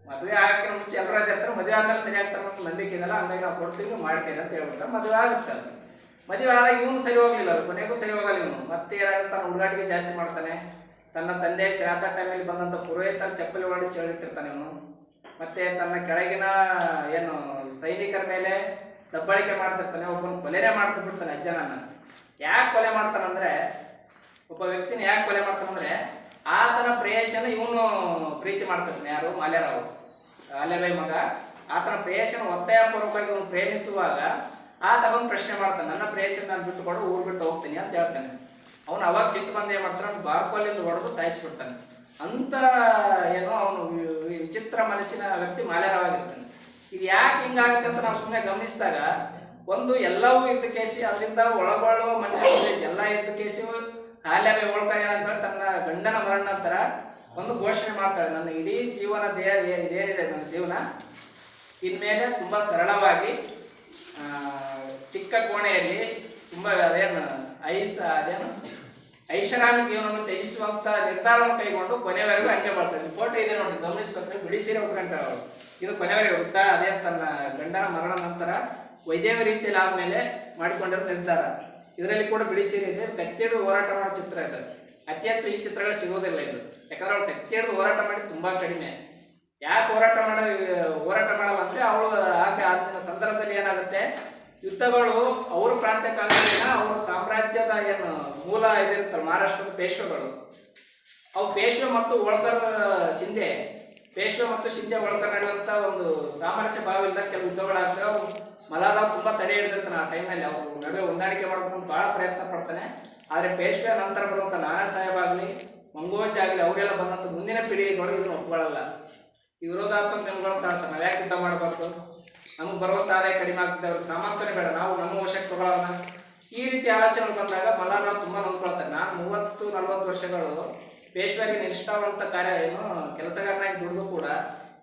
ಮದುವೆ ಆಗಕ್ಕೆ ಮುಂಚೆ ಎಲ್ಲರೂ ಅದೇ ಇರ್ತಾರೆ, ಮದುವೆ ಆದ್ಮೇಲೆ ಸರಿ ಆಗ್ತಾರೆ ಅಂತ ನಂಬಿಕೆ ಇದೆಯಲ್ಲ, ಹಂಗಾಗಿ ನಾವು ಕೊಡ್ತೀವಿ ಮಾಡ್ತೀವಿ ಅಂತ ಹೇಳ್ಬಿಟ್ರೆ ಮದುವೆ ಆಗುತ್ತೆ. ಅದು ಮದುವೆ ಆದಾಗ ಇವನು ಸರಿ ಹೋಗ್ಲಿಲ್ಲ, ಕೊನೆಗೂ ಸರಿ ಹೋಗಲ್ಲ ಇವನು. ಮತ್ತೆ ಏನಾಗುತ್ತೆ, ಹುಡುಗಾಟಿಗೆ ಜಾಸ್ತಿ ಮಾಡ್ತಾನೆ. ತನ್ನ ತಂದೆ ಶ್ರಾದ್ದ ಟೈಮಲ್ಲಿ ಬಂದಂಥ ಪುರೋಹಿತರ ಚಪ್ಪಲಿ ಹೊಡಿ ಚೇಳಿಟ್ಟಿರ್ತಾನೆ ಇವನು. ಮತ್ತೆ ತನ್ನ ಕೆಳಗಿನ ಏನು ಸೈನಿಕರ ಮೇಲೆ ದಬ್ಬಾಳಿಕೆ ಮಾಡ್ತಿರ್ತಾನೆ. ಒಬ್ಬನ ಕೊಲೆನೇ ಮಾಡ್ತಿರ್ಬಿಡ್ತಾನೆ ಅಜ್ಜನನ್ನ. ಯಾಕೆ ಕೊಲೆ ಮಾಡ್ತಾನಂದ್ರೆ, ಒಬ್ಬ ವ್ಯಕ್ತಿನ ಯಾಕೆ ಕೊಲೆ ಮಾಡ್ತಾನಂದ್ರೆ ಆತನ ಪ್ರೇಯಸನ ಇವನು ಪ್ರೀತಿ ಮಾಡ್ತಿರ್ತಾನೆ. ಯಾರು? ಮಾಲ್ಯರಾವ್, ಅಲೆಬೈ ಮಗ. ಆತನ ಪ್ರೇಯಸನ ಒತ್ತಾಯಪೂರ್ವಕವಾಗಿ ಇವನು ಪ್ರೇಮಿಸುವಾಗ ಆತ ಬಂದು ಪ್ರಶ್ನೆ ಮಾಡ್ತಾನೆ, ನನ್ನ ಪ್ರೇಯಸನ ನಾನು ಬಿಟ್ಟುಕೊಡು, ಊರು ಬಿಟ್ಟು ಹೋಗ್ತೀನಿ ಅಂತ ಹೇಳ್ತಾನೆ. ಅವನು ಅವಾಗ ಸಿಟ್ಟು ಬಂದು ಏನು ಮಾಡ್ತಾನೆ, ಬಾರ್ಕೋಲಿಂದ ಹೊಡೆದು ಸಾಯಿಸ್ಬಿಡ್ತಾನೆ. ಅಂತ ಏನೋ ಅವನು ವಿಚಿತ್ರ ಮನಸ್ಸಿನ ವ್ಯಕ್ತಿ ಮಾಲ್ಯರಾವ್ ಆಗಿರ್ತಾನೆ. ಇದು ಯಾಕೆ ಹಿಂಗಾಗುತ್ತೆ ಅಂತ ನಾವು ಸುಮ್ಮನೆ ಗಮನಿಸಿದಾಗ, ಒಂದು ಎಲ್ಲವೂ ಇದ್ದ ಕೇಸಿ ಅದರಿಂದ ಒಳಗೊಳ್ಳುವ ಮನುಷ್ಯ ಎಲ್ಲ ಇದ್ದ ಕೇಸಿ ಅಲೆಬೈ ಹೋಳ್ಕರ್ ಏನಂತ ತನ್ನ ಗಂಡನ ಮರಣ ನಂತರ ಒಂದು ಘೋಷಣೆ ಮಾಡ್ತಾಳೆ, ನನ್ನ ಇಡೀ ಜೀವನ ಇದೇನಿದೆ ನನ್ನ ಜೀವನ ಇನ್ಮೇಲೆ ತುಂಬಾ ಸರಳವಾಗಿ ಚಿಕ್ಕ ಕೋಣೆಯಲ್ಲಿ ತುಂಬಾ ಅದೇನು ಐಷಾರಾಮಿ ಜೀವನವನ್ನು ತ್ಯಜಿಸುವಂತ ನಿರ್ಧಾರವನ್ನು ಕೈಗೊಂಡು ಕೊನೆವರೆಗೂ ಹಂಗೆ ಮಾಡ್ತಾರೆ. ಫೋಟೋ ಇದೆ ನೋಡಿ, ಗಮನಿಸ್ಬೇಕು. ಬಿಳಿ ಸೀರೆ ಉಟ್ಕೊಂತಾರೆ ಅವರು. ಇದು ಕೊನೆವರೆಗೂ ಇರುತ್ತಾ ಅದೇ ತನ್ನ ಗಂಡನ ಮರಣ ನಂತರ ವೈದೇವ ರೀತಿಯಲ್ಲಿ ಆದ್ಮೇಲೆ ಮಾಡಿಕೊಂಡಿರೋ ನಿರ್ಧಾರ. ಇದರಲ್ಲಿ ಕೂಡ ಬಿಳಿ ಸೀರೆ ಇದೆ. ಕತ್ತಿ ಹಿಡಿದು ಹೋರಾಟ ಮಾಡೋ ಚಿತ್ರ ಇದೆ. ಅತಿ ಹೆಚ್ಚು ಈ ಚಿತ್ರಗಳು ಸಿಗೋದಿಲ್ಲ ಇದು, ಯಾಕಂದ್ರೆ ಅವ್ಳು ಕತ್ತಿ ಹಿಡಿದು ಹೋರಾಟ ಮಾಡಿ ತುಂಬಾ ಕಡಿಮೆ. ಯಾಕೆ ಹೋರಾಟ ಮಾಡಲ್ಲ ಅಂದ್ರೆ ಅವಳು ಆಕೆ ಆಗಿನ ಸಂದರ್ಭದಲ್ಲಿ ಏನಾಗುತ್ತೆ, ಯುದ್ಧಗಳು ಅವ್ರ ಪ್ರಾಂತ್ಯಕ್ಕಾಗಲಿಲ್ಲ, ಅವ್ರ ಸಾಮ್ರಾಜ್ಯದ ಏನು ಮೂಲ ಇದಿರ್ತಾರೆ ಮಹಾರಾಷ್ಟ್ರದ ಪೇಶ್ವೆಗಳು, ಅವು ಪೇಶ್ವೆ ಮತ್ತು ಹೋಳ್ಕರ್ ಶಿಂದೆ, ಪೇಶ್ವೆ ಮತ್ತು ಶಿಂದೆ ಹೋಳ್ಕರ್ ನಡೆಯುವಂತ ಒಂದು ಸಾಮರಸ್ಯ ಭಾವದಿಂದ ಕೆಲವು ಯುದ್ಧಗಳಾಗ್ತವೆ. ಅವು ಮಲಾರಾವ್ ತುಂಬಾ ತಡೆ ಹಿಡಿದಿರ್ತಾನೆ. ಆ ಟೈಮ್ನಲ್ಲಿ ಅವರು ನಡುವೆ ಹೊಂದಾಣಿಕೆ ಮಾಡ್ಕೊಂಡು ಬಹಳ ಪ್ರಯತ್ನ ಪಡ್ತಾನೆ. ಆದ್ರೆ ಪೇಶ್ವೆ ನಂತರ ಬರುವಂತ ನಾನಾ ಸಾಹೇಬ್ ಆಗಲಿ, ಮಂಗೋಜ್ ಆಗಲಿ, ಅವರೆಲ್ಲ ಬಂದಂತ ಮುಂದಿನ ಪೀಳಿಗೆಗಳು ಇದನ್ನು ಒಪ್ಕೊಳ್ಳಲ್ಲ. ಈ ವಿರೋಧಾತ್ಮಕ ನಿಮ್ಗಳನ್ನು ತಾಳ್ತಾರೆ. ನಾವ್ ಯಾಕೆ ಯುದ್ಧ ಮಾಡಬಾರ್ದು, ನಮ್ಗೆ ಬರುವಂತ ಆದಾಯ ಕಡಿಮೆ ಆಗ್ತದೆ, ಅವ್ರಿಗೆ ಸಾಮರ್ಥ್ಯನೇ ಬೇಡ, ನಾವು ನಮ್ಮ ವಶಕ್ಕೆ ತಗೊಳ್ಳೋಣ, ಈ ರೀತಿ ಆಲೋಚನೆ ಬಂದಾಗ ಮಲಾರಾವ್ ತುಂಬಾ ನೊಂದ್ಕೊಳ್ತಾರೆ. ನಾನು 30-40 ವರ್ಷಗಳು ಪೇಶ್ವೆಗೆ ನಿಷ್ಠಾವಂತ ಕಾರ್ಯ ಏನು ಕೆಲಸಗಾರನಾಗಿ ದುಡಿದು ಕೂಡ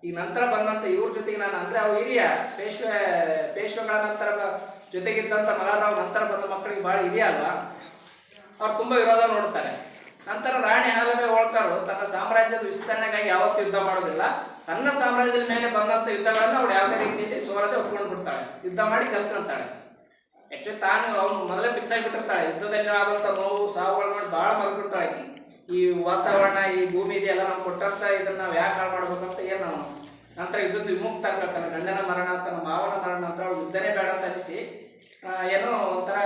ಈಗ ನಂತರ ಬಂದಂತ ಇವ್ರ ಜೊತೆಗೆ ನಾನು ಅಂದ್ರೆ ಅವು ಹಿರಿಯ ಪೇಶ್ವೆಗಳ ನಂತರ ಜೊತೆಗಿದ್ದಂತ ಮಲಾರಾವ್ ನಂತರ ಬಂದ ಮಕ್ಕಳಿಗೆ ಬಹಳ ಹಿರಿಯ ಅಲ್ವಾ, ಅವ್ರು ತುಂಬಾ ವಿರೋಧ ನೋಡ್ತಾರೆ. ನಂತರ ರಾಣಿ ಅಲೆಬೈ ಹೋಳ್ಕರ್ ತನ್ನ ಸಾಮ್ರಾಜ್ಯದ ವಿಸ್ತರಣೆಗಾಗಿ ಯಾವತ್ತೂ ಯುದ್ಧ ಮಾಡೋದಿಲ್ಲ. ತನ್ನ ಸಾಮ್ರಾಜ್ಯದ ಮೇಲೆ ಬಂದಂತ ಯುದ್ಧಗಳನ್ನ ಅವಳು ಯಾವುದೇ ರೀತಿಯಲ್ಲಿ ಸೋಲದೆ ಒಪ್ಕೊಂಡು ಬಿಡ್ತಾಳೆ, ಯುದ್ಧ ಮಾಡಿ ಕಲ್ತ್ಕೊಂತಾಳೆ. ಆಕ್ಚುಲಿ ತಾನು ಅವ್ನು ಮೊದಲೇ ಫಿಕ್ಸ್ ಆಗಿಬಿಟ್ಟಿರ್ತಾಳೆ. ಯುದ್ಧದಲ್ಲಿ ಆದಂತ ನೋವು ಸಾವುಗಳು ನೋಡಿ ಬಹಳ ಮರ್ಬಿಡ್ತಾಳೆ. ಈ ವಾತಾವರಣ, ಈ ಭೂಮಿ ಇದೆಯಲ್ಲ, ನಾವು ಕೊಟ್ಟಂತ ಇದನ್ನ ನಾವು ಯಾಕೆ ಹಾಳು ಮಾಡ್ಬೇಕಂತ ಏನು ನಂತರ ಯುದ್ಧದ ವಿಮುಕ್ತ ಆಗ್ತಾನೆ. ಗಂಡನ ಮರಣ, ತನ್ನ ಮಾವನ ಮರಣ ನಂತರ ಅವಳು ಯುದ್ಧನೇ ಬೇಡ ಅಂತ ಅನಿಸಿ ಏನೋ ಒಂಥರ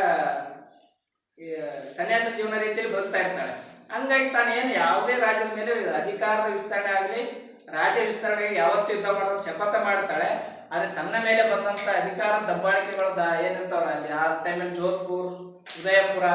ಸನ್ಯಾಸ ಜೀವನ ರೀತಿಯಲ್ಲಿ ಬದುಕ್ತಾ ಇರ್ತಾಳೆ. ಹಂಗಾಗಿ ತಾನೇನು ಯಾವುದೇ ರಾಜ್ಯದ ಮೇಲೆ ಅಧಿಕಾರದ ವಿಸ್ತರಣೆ ಆಗಲಿ, ರಾಜ್ಯ ವಿಸ್ತರಣೆಗೆ ಯಾವತ್ತೂ ಯುದ್ಧ ಮಾಡೋದು ಶಪಥ ಮಾಡ್ತಾಳೆ. ಆದ್ರೆ ತನ್ನ ಮೇಲೆ ಬಂದಂತ ಅಧಿಕಾರ ದಬ್ಬಾಳಿಕೆಗಳು ಏನಿರ್ತಾವಲ್ಲ ಅಲ್ಲಿ, ಆ ಟೈಮಲ್ಲಿ ಜೋಧ್ಪುರ್, ಉದಯಪುರ